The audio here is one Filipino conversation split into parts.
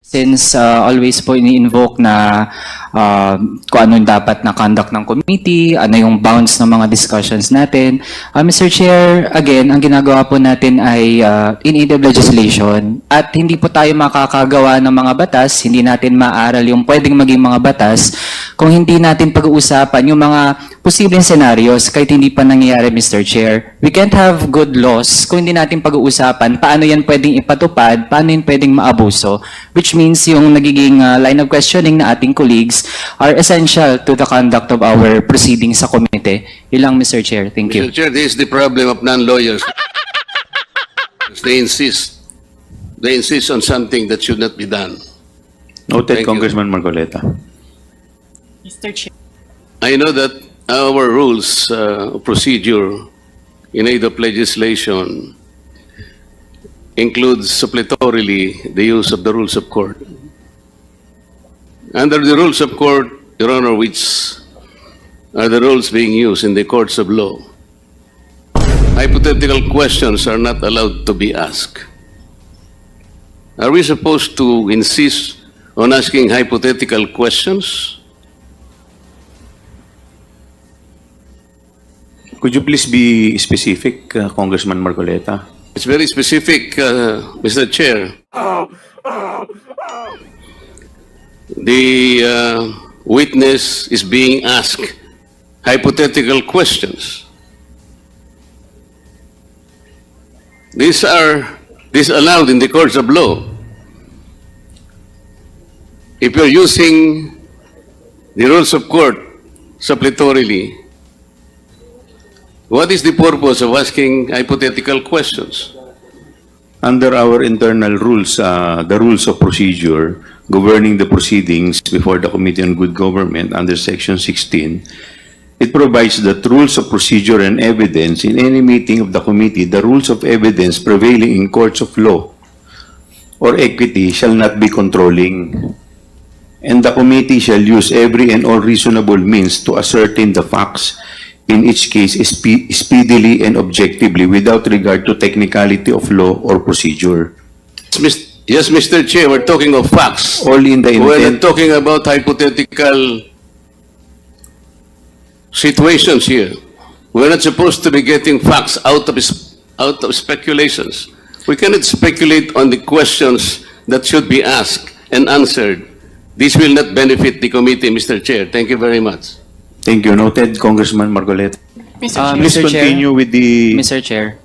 Since always po ini-invoke na kung ano yung dapat na conduct ng committee, ano yung bounds ng mga discussions natin. Mr. Chair, again, ang ginagawa po natin ay in aid of legislation at hindi po tayo makakagawa ng mga batas, hindi natin maaral yung pwedeng maging mga batas kung hindi natin pag-uusapan yung mga posibleng scenarios kahit hindi pa nangyayari, Mr. Chair. We can't have good laws kung hindi natin pag-uusapan paano yan pwedeng ipatupad, paano yan pwedeng maabuso, which means yung nagiging line of questioning na ating colleagues are essential to the conduct of our proceedings sa committee. Ilang, Mr. Chair. Thank you. Mr. Chair, this is the problem of non-lawyers. They insist on something that should not be done. Noted, Thank you. Congressman Marcoleta. Mr. Chair. I know that our rules of procedure in aid of legislation includes suppletorily the use of the rules of court. Under the rules of court, Your Honor, which are the rules being used in the courts of law, hypothetical questions are not allowed to be asked. Are we supposed to insist on asking hypothetical questions? Could you please be specific, Congressman Marcoleta? It's very specific, Mr. Chair. The witness is being asked hypothetical questions. These are disallowed in the courts of law. If you're using the rules of court suppletorily, what is the purpose of asking hypothetical questions? Under our internal rules, the rules of procedure governing the proceedings before the Committee on Good Government under Section 16, it provides that rules of procedure and evidence in any meeting of the committee, the rules of evidence prevailing in courts of law or equity shall not be controlling, and the committee shall use every and all reasonable means to ascertain the facts in each case speedily and objectively without regard to technicality of law or procedure. Yes, Mr. Chair, we're talking of facts. All in the We're not intent. talking about hypothetical situations here. We're not supposed to be getting facts out of speculations. We cannot speculate on the questions that should be asked and answered. This will not benefit the committee, Mr. Chair. Thank you very much. Thank you. Noted, Congressman Marcoleta. Mr. Chair. Please Mr. Chair. continue with the... Mr. Chair.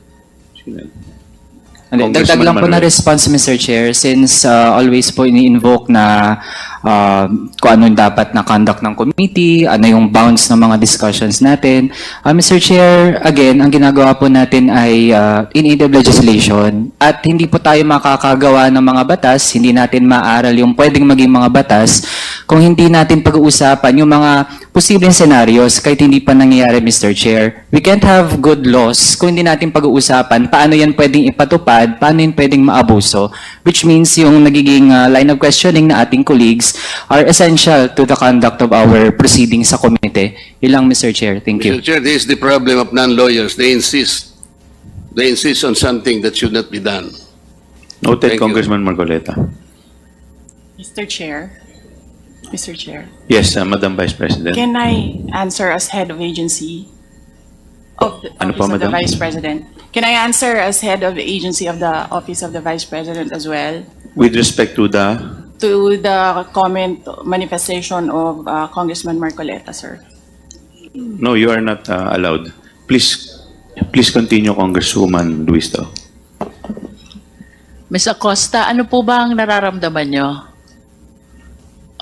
Congressman Dagdag lang po na Manuel. response, Mr. Chair, since always po ini-invoke na kung ano yung dapat na conduct ng committee, ano yung bounds ng mga discussions natin. Mr. Chair, again, ang ginagawa po natin ay in aid of legislation at hindi po tayo makakagawa ng mga batas, hindi natin maaral yung pwedeng maging mga batas kung hindi natin pag-uusapan yung mga posibleng scenarios kahit hindi pa nangyayari, Mr. Chair. We can't have good laws kung hindi natin pag-uusapan paano yan pwedeng ipatupad, paano yan pwedeng maabuso, which means yung nagiging line of questioning na ating colleagues are essential to the conduct of our proceedings sa committee. Ilang, Mr. Chair. Thank you. Mr. Chair, this is the problem of non-lawyers. They insist on something that should not be done. Noted, Thank you. Congressman Marcoleta. Mr. Chair. Mr. Chair. Yes, Madam Vice President. Can I answer as head of agency of the Ano Office po, of the Madam? Vice President? Can I answer as head of the agency of the Office of the Vice President as well? With respect to the... To the comment manifestation of Congressman Marcoleta, sir. No, you are not allowed. Please continue, Congresswoman Luisto. Ms. Acosta, ano po ba ang nararamdaman nyo?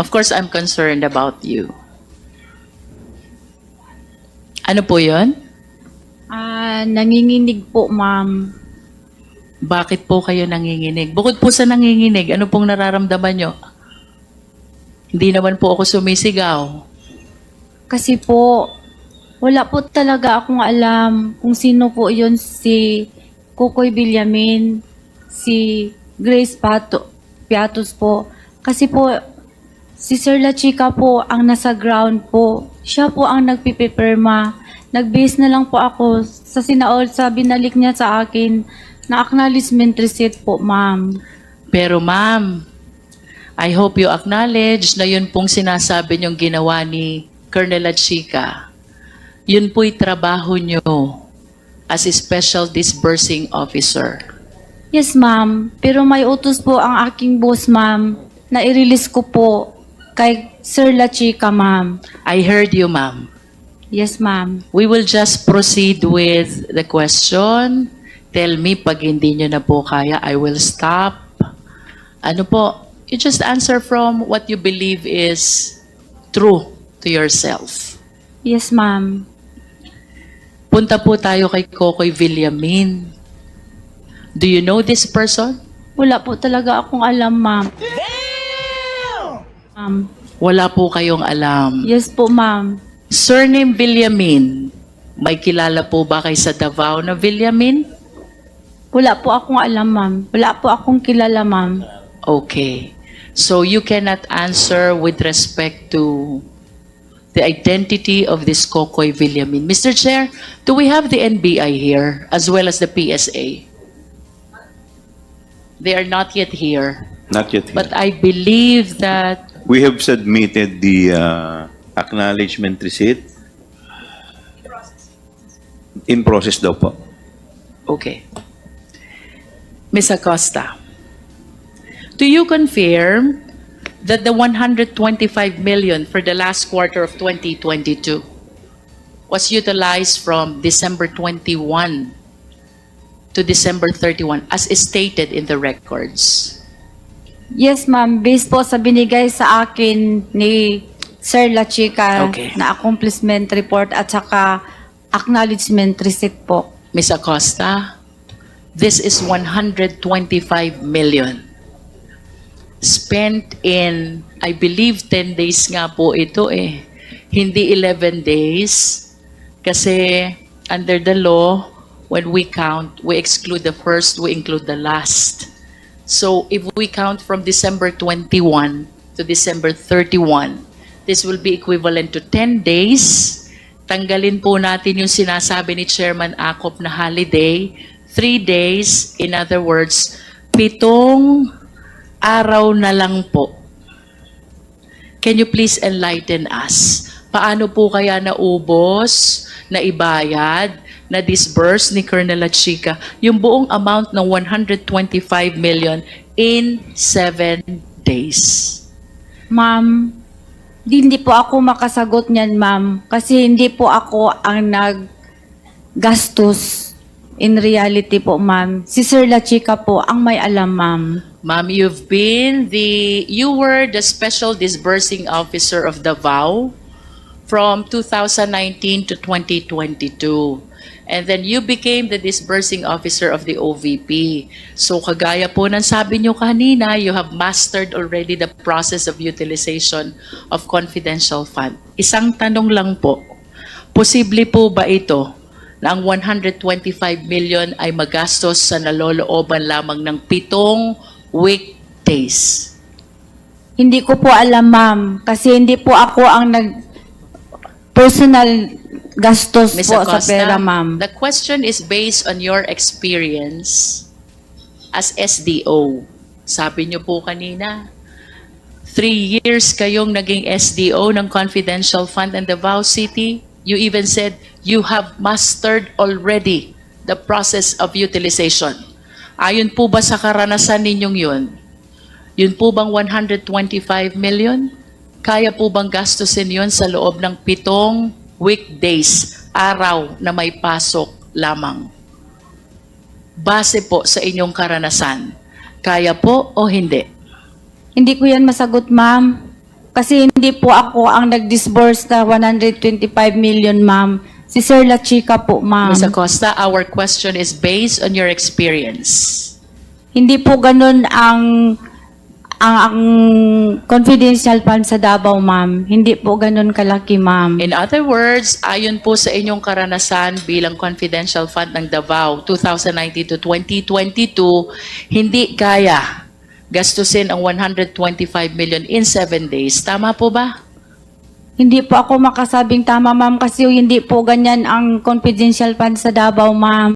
Of course, I'm concerned about you. Ano po yun? Nanginginig po, ma'am. Bakit po kayo nanginginig? Bukod po sa nanginginig, ano pong nararamdaman nyo? Hindi naman po ako sumisigaw. Kasi po, wala po talaga akong alam kung sino po yun, si Kukoy Villamin, si Grace Piatos po. Kasi po, si Sir La Chica po ang nasa ground po. Siya po ang nagpipipirma. Nag-base na lang po ako sa binalik niya sa akin na acknowledgement receipt po, ma'am. Pero ma'am, I hope you acknowledge na yun pong sinasabi niyong ginawa ni Colonel Lachica. Yun po'y trabaho niyo as a special disbursing officer. Yes, ma'am. Pero may utos po ang aking boss, ma'am, na i-release ko po kay Sir Lachica, ma'am. I heard you, ma'am. Yes, ma'am. We will just proceed with the question. Tell me pag hindi nyo na po kaya, I will stop. Ano po? You just answer from what you believe is true to yourself. Yes, ma'am. Punta po tayo kay Kokoy Villamin. Do you know this person? Wala po talaga akong alam, ma'am. Ma'am. Wala po kayong alam. Yes po, ma'am. Surname Villamin. May kilala po ba kay sa Davao na Villamin? Wala po akong alam, ma'am. Wala po akong kilala, ma'am. Okay. So you cannot answer with respect to the identity of this Kokoy Villamin. Mr. Chair, do we have the NBI here as well as the PSA? They are not yet here. Not yet. But I believe that We have submitted the acknowledgement receipt. In process daw po. okay. Ms. Acosta, do you confirm that the 125 million for the last quarter of 2022 was utilized from December 21 to December 31 as stated in the records? Yes, ma'am. Based po sa binigay sa akin ni Sir Lachica Okay. na accomplishment report at saka acknowledgement receipt po. Ms. Acosta, this is 125 million spent in, I believe 10 days nga po ito eh. Hindi 11 days kasi under the law, when we count, we exclude the first, we include the last. So if we count from December 21 to December 31, this will be equivalent to 10 days. Tanggalin po natin yung sinasabi ni Chairman Acop na holiday, 3 days, in other words, 7 araw na lang po. Can you please enlighten us? Paano po kaya naubos, naibayad, na-disburse ni Colonel Lachica yung buong amount ng 125 million in 7 days? Ma'am, hindi po ako makasagot niyan, ma'am. Kasi hindi po ako ang naggastos. In reality po, ma'am. Si Sir Lachica po ang may alam, ma'am. Ma'am, you were the special disbursing officer of Davao from 2019 to 2022. And then you became the disbursing officer of the OVP. So kagaya po ng sabi nyo kanina, you have mastered already the process of utilization of confidential fund. Isang tanong lang po, posible po ba ito na ang 125 million ay magastos sa nalolooban lamang ng 7 weekdays? Hindi ko po alam, ma'am. Kasi hindi po ako ang personal gastos Ms. po sa Acosta, pera, ma'am. the question is based on your experience as SDO. Sabi niyo po kanina, 3 years kayong naging SDO ng Confidential Fund in Davao City. You even said you have mastered already the process of utilization. Ayon po ba sa karanasan ninyong yun? Yun po bang 125 million? Kaya po bang gastusin yun sa loob ng 7 weekdays, araw na may pasok lamang? Base po sa inyong karanasan, kaya po o hindi? Hindi ko yan masagot, ma'am. Kasi hindi po ako ang nag-disburse na 125 million, ma'am. Si Sir Lachica po, ma'am. Ms. Acosta, our question is based on your experience. Hindi po ganun ang confidential fund sa Davao, ma'am. Hindi po ganun kalaki, ma'am. In other words, ayon po sa inyong karanasan bilang confidential fund ng Davao 2019 to 2022, hindi kaya gastusin ang 125 million in 7 days. Tama po ba? Hindi po ako makasabing tama, ma'am, kasi hindi po ganyan ang confidential fund sa Davao, ma'am.